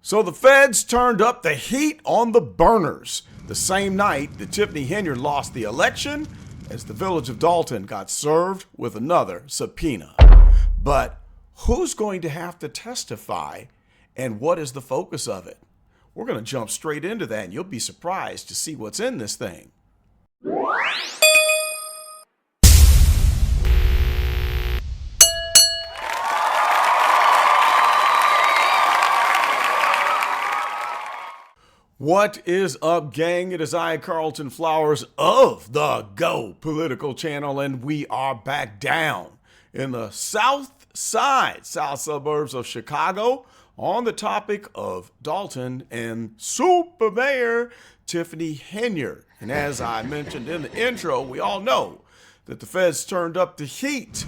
So the feds turned up the heat on the burners the same night that Tiffany Henyard lost the election, as the Village of Dolton got served with another subpoena. But who's going to have to testify, and what is the focus of it? We're going to jump straight into that, and you'll be surprised to see what's in this thing. What is up, gang? It is I, Carlton Flowers of the Go Political Channel, and we are back down in the south suburbs of Chicago on the topic of Dolton and SuperMayor Tiffany Henyard. And as I mentioned in the intro, we all know that the feds turned up the heat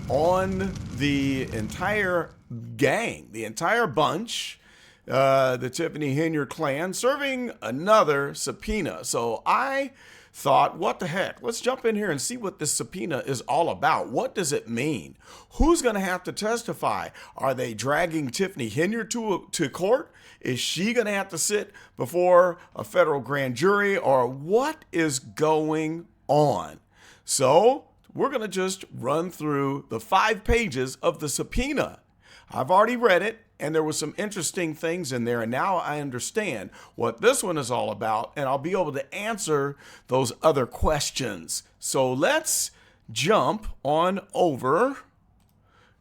on the entire gang, the entire bunch, the Tiffany Henyard clan, serving another subpoena. So I thought, what the heck? Let's jump in here and see what this subpoena is all about. What does it mean? Who's going to have to testify? Are they dragging Tiffany Henyard to court? Is she going to have to sit before a federal grand jury? Or what is going on? So we're going to just run through the 5 pages of the subpoena. I've already read it, and there were some interesting things in there, and now I understand what this one is all about, and I'll be able to answer those other questions. So let's jump on over,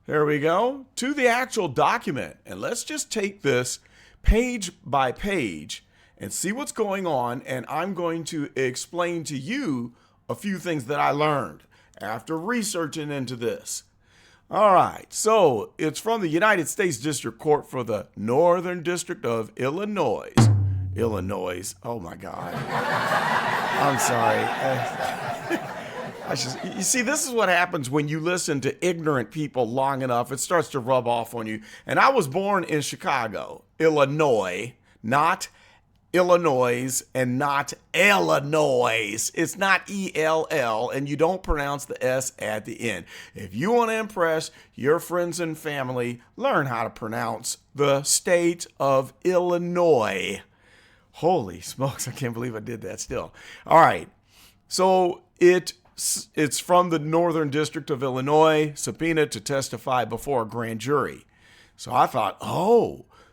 there we go, to the actual document, and let's just take this page by page and see what's going on, and I'm going to explain to you a few things that I learned after researching into this. All right, so it's from the United States District Court for the Northern District of Illinois. Oh my God. I'm sorry. You see, this is what happens when you listen to ignorant people long enough. It starts to rub off on you. And I was born in Chicago, Illinois, not Illinois and not Illinois. It's not E-L-L, and you don't pronounce the S at the end. If you want to impress your friends and family, learn how to pronounce the state of Illinois. Holy smokes, I can't believe I did that still. All right, so it's from the Northern District of Illinois, subpoena to testify before a grand jury. So I thought,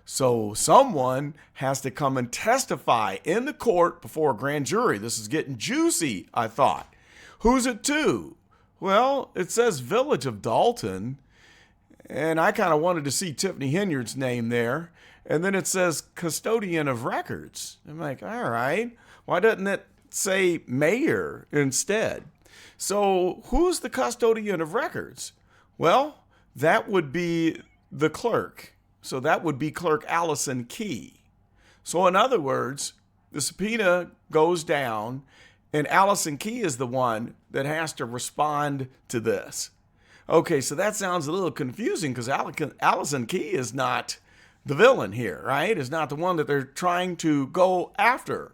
so someone has to come and testify in the court before a grand jury. This is getting juicy, I thought. Who's it to? Well, it says Village of Dolton, and I kind of wanted to see Tiffany Henyard's name there. And then it says custodian of records. I'm like, all right, why doesn't it say mayor instead? So who's the custodian of records? Well, that would be the clerk. So that would be Clerk Allison Key. So in other words, the subpoena goes down, and Allison Key is the one that has to respond to this. Okay, so that sounds a little confusing because Allison Key is not the villain here, right? Is not the one that they're trying to go after.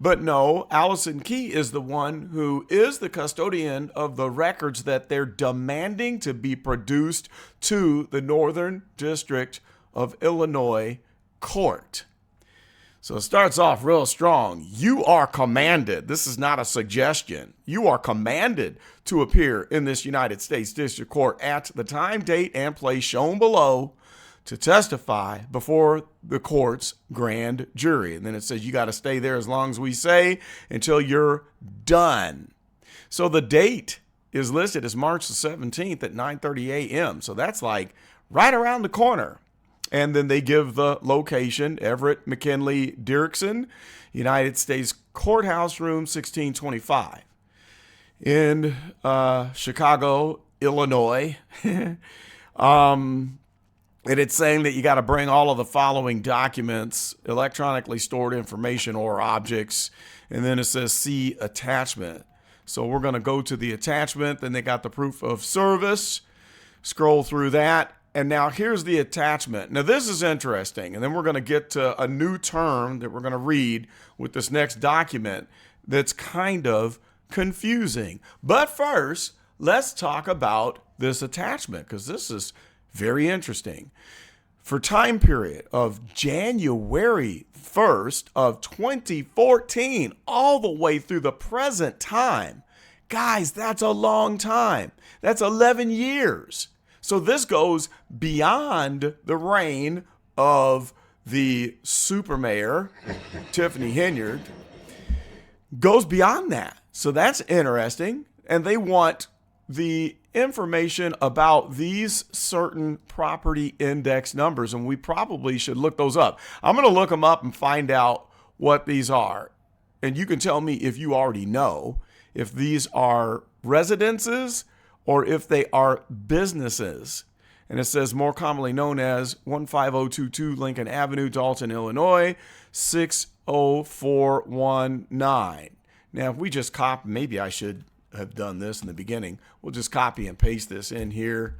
But no, Allison Key is the one who is the custodian of the records that they're demanding to be produced to the Northern District of Illinois Court. So it starts off real strong. You are commanded. This is not a suggestion. You are commanded to appear in this United States District Court at the time, date, and place shown below to testify before the court's grand jury. And then it says you got to stay there as long as we say until you're done. So the date is listed as March the 17th at 9:30 a.m. So that's like right around the corner. And then they give the location, Everett McKinley Dirksen, United States Courthouse Room 1625 in Chicago, Illinois. And it's saying that you got to bring all of the following documents, electronically stored information or objects. And then it says see attachment. So we're going to go to the attachment. Then they got the proof of service. Scroll through that. And now here's the attachment. Now this is interesting. And then we're going to get to a new term that we're going to read with this next document that's kind of confusing. But first, let's talk about this attachment because this is very interesting. for time period of January 1st of 2014 all the way through the present time. Guys, that's a long time. That's 11 years. So this goes beyond the reign of the SuperMayor Tiffany Henyard. Goes beyond that. So that's interesting. And they want the information about these certain property index numbers, and we probably should look those up. I'm going to look them up and find out what these are. And you can tell me if you already know if these are residences or if they are businesses. And it says more commonly known as 15022 Lincoln Avenue, Dolton, Illinois, 60419. Now, if we just copy, maybe I should have done this in the beginning. We'll just copy and paste this in here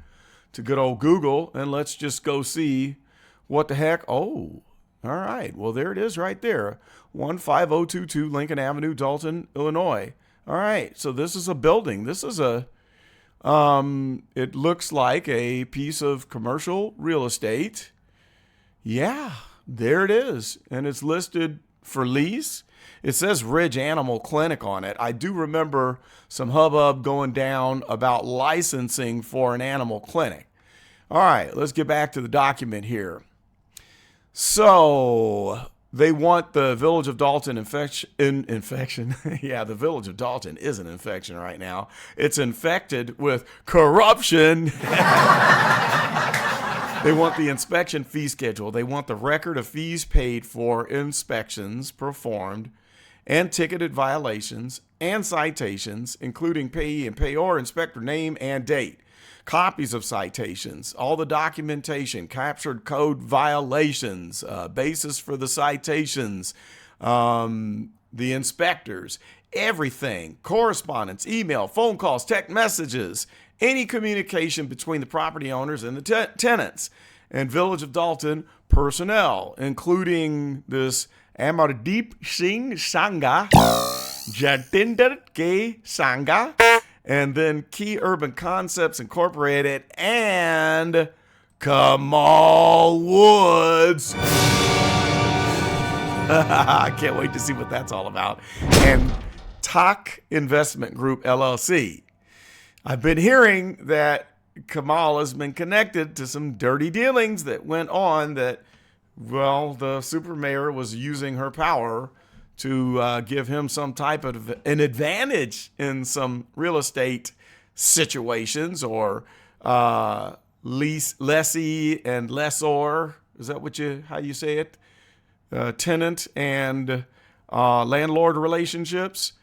to good old Google, and let's just go see what the heck. Oh, all right. Well, there it is right there. 15022 Lincoln Avenue, Dolton, Illinois. All right. So this is a building. This is it looks like a piece of commercial real estate. Yeah, there it is. And it's listed for lease. It says Ridge Animal Clinic on it. I do remember some hubbub going down about licensing for an animal clinic. All right, let's get back to the document here. So they want the Village of Dolton infection. Yeah, the Village of Dolton is an infection right now. It's infected with corruption. They want the inspection fee schedule. They want the record of fees paid for inspections performed and ticketed violations and citations, including payee and payor, inspector name and date, copies of citations, all the documentation, captured code violations, basis for the citations, the inspectors, everything, correspondence, email, phone calls, text messages, any communication between the property owners and the tenants, and Village of Dolton personnel, including this Amardeep Singh Sangha, Jatinder K. Sangha, and then Key Urban Concepts Incorporated, and Kamal Woods. I can't wait to see what that's all about. And TAC Investment Group, LLC. I've been hearing that Kamal has been connected to some dirty dealings that went on that, well, the SuperMayor was using her power to give him some type of an advantage in some real estate situations, or lessee and lessor. Is that how you say it? Tenant and landlord relationships.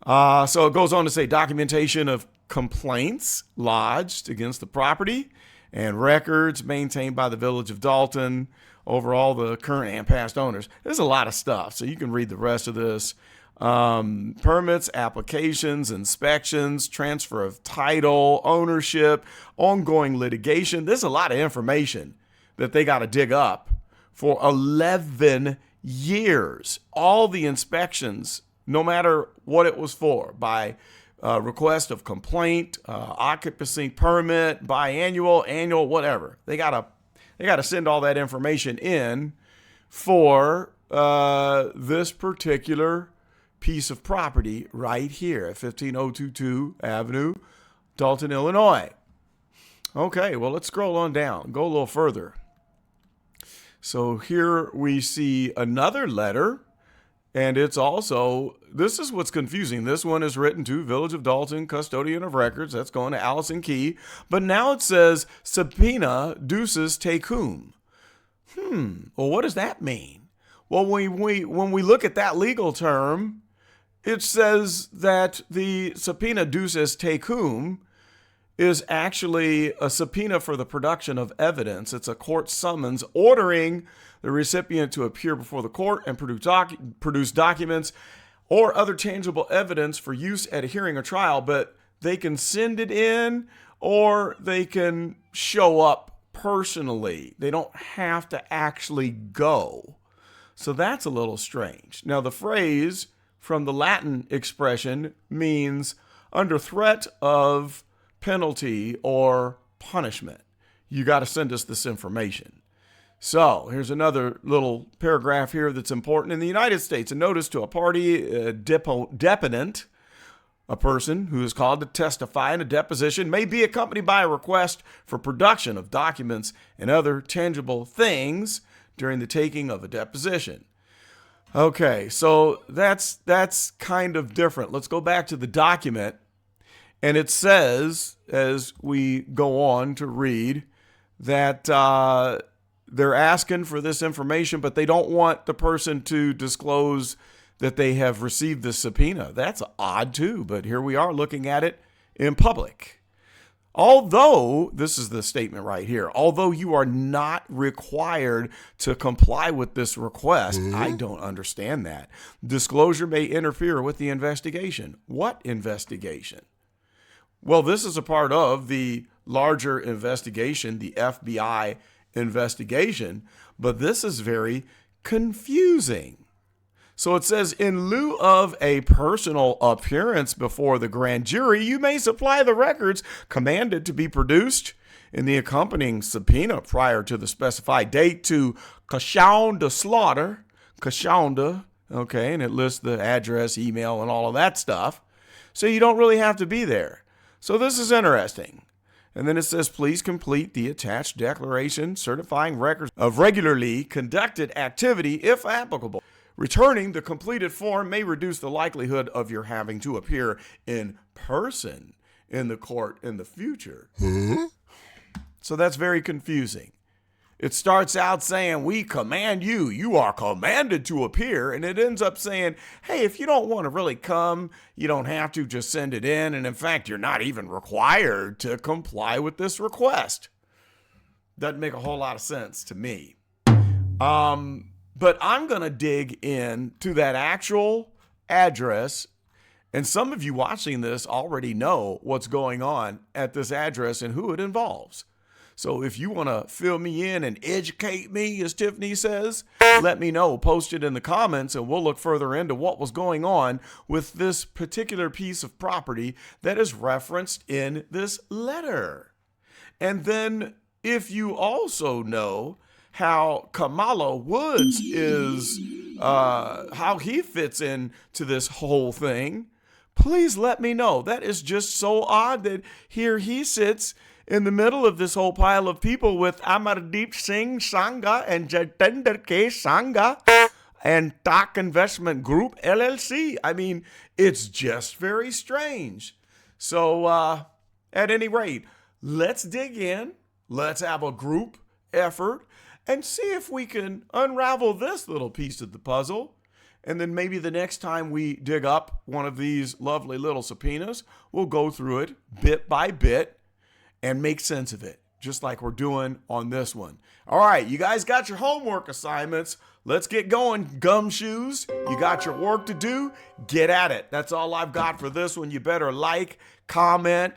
So it goes on to say documentation of complaints lodged against the property and records maintained by the Village of Dolton over all the current and past owners. There's a lot of stuff, so you can read the rest of this. Permits, applications, inspections, transfer of title, ownership, ongoing litigation. There's a lot of information that they got to dig up for 11 years. All the inspections, no matter what it was for, by request of complaint, occupancy permit, biannual, annual, whatever. They gotta send all that information in for this particular piece of property right here at 15022 Avenue, Dolton, Illinois. Okay, well, let's scroll on down, go a little further. So here we see another letter. And it's also, this is what's confusing. This one is written to Village of Dolton, custodian of records. That's going to Allison Key. But now it says, subpoena deuces take whom? Well, what does that mean? Well, when we look at that legal term, it says that the subpoena deuces take whom is actually a subpoena for the production of evidence. It's a court summons ordering the recipient to appear before the court and produce documents or other tangible evidence for use at a hearing or trial, but they can send it in or they can show up personally. They don't have to actually go. So that's a little strange. Now, the phrase from the Latin expression means under threat of penalty or punishment. You got to send us this information. So here's another little paragraph here that's important. In the United States, a notice to a party deponent, a person who is called to testify in a deposition, may be accompanied by a request for production of documents and other tangible things during the taking of a deposition. Okay, so that's kind of different. Let's go back to the document. And it says, as we go on to read, that they're asking for this information, but they don't want the person to disclose that they have received the subpoena. That's odd too, but here we are looking at it in public. Although, this is the statement right here, although you are not required to comply with this request, I don't understand that. Disclosure may interfere with the investigation. What investigation? Well, this is a part of the larger investigation, the FBI investigation, but this is very confusing. So it says, in lieu of a personal appearance before the grand jury, you may supply the records commanded to be produced in the accompanying subpoena prior to the specified date to Kashaunda Slaughter. Kashaunda, okay, and it lists the address, email, and all of that stuff. So you don't really have to be there. So this is interesting. And then it says, please complete the attached declaration certifying records of regularly conducted activity if applicable. Returning the completed form may reduce the likelihood of your having to appear in person in the court in the future. So that's very confusing. It starts out saying, we command you, you are commanded to appear. And it ends up saying, hey, if you don't want to really come, you don't have to, just send it in. And in fact, you're not even required to comply with this request. Doesn't make a whole lot of sense to me. But I'm going to dig into that actual address. And some of you watching this already know what's going on at this address and who it involves. So if you want to fill me in and educate me, as Tiffany says, let me know. Post it in the comments and we'll look further into what was going on with this particular piece of property that is referenced in this letter. And then if you also know how Kamal Woods is, how he fits into this whole thing, please let me know. That is just so odd that here he sits in the middle of this whole pile of people with Amardeep Singh Sangha and Jatender K. Sangha and Tak Investment Group LLC. I mean, it's just very strange. So at any rate, let's dig in. Let's have a group effort and see if we can unravel this little piece of the puzzle. And then maybe the next time we dig up one of these lovely little subpoenas, we'll go through it bit by bit and make sense of it, just like we're doing on this one. All right, you guys got your homework assignments. Let's get going, gumshoes. You got your work to do. Get at it. That's all I've got for this one. You better like, comment,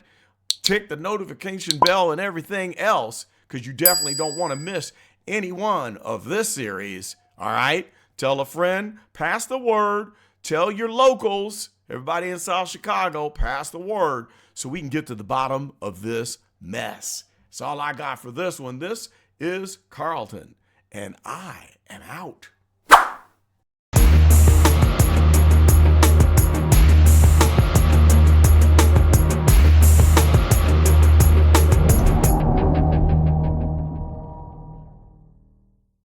tick the notification bell and everything else, because you definitely don't want to miss any one of this series. All right? Tell a friend, pass the word, tell your locals, everybody in South Chicago, pass the word so we can get to the bottom of this mess. That's all I got for this one. This is Carlton, and I am out.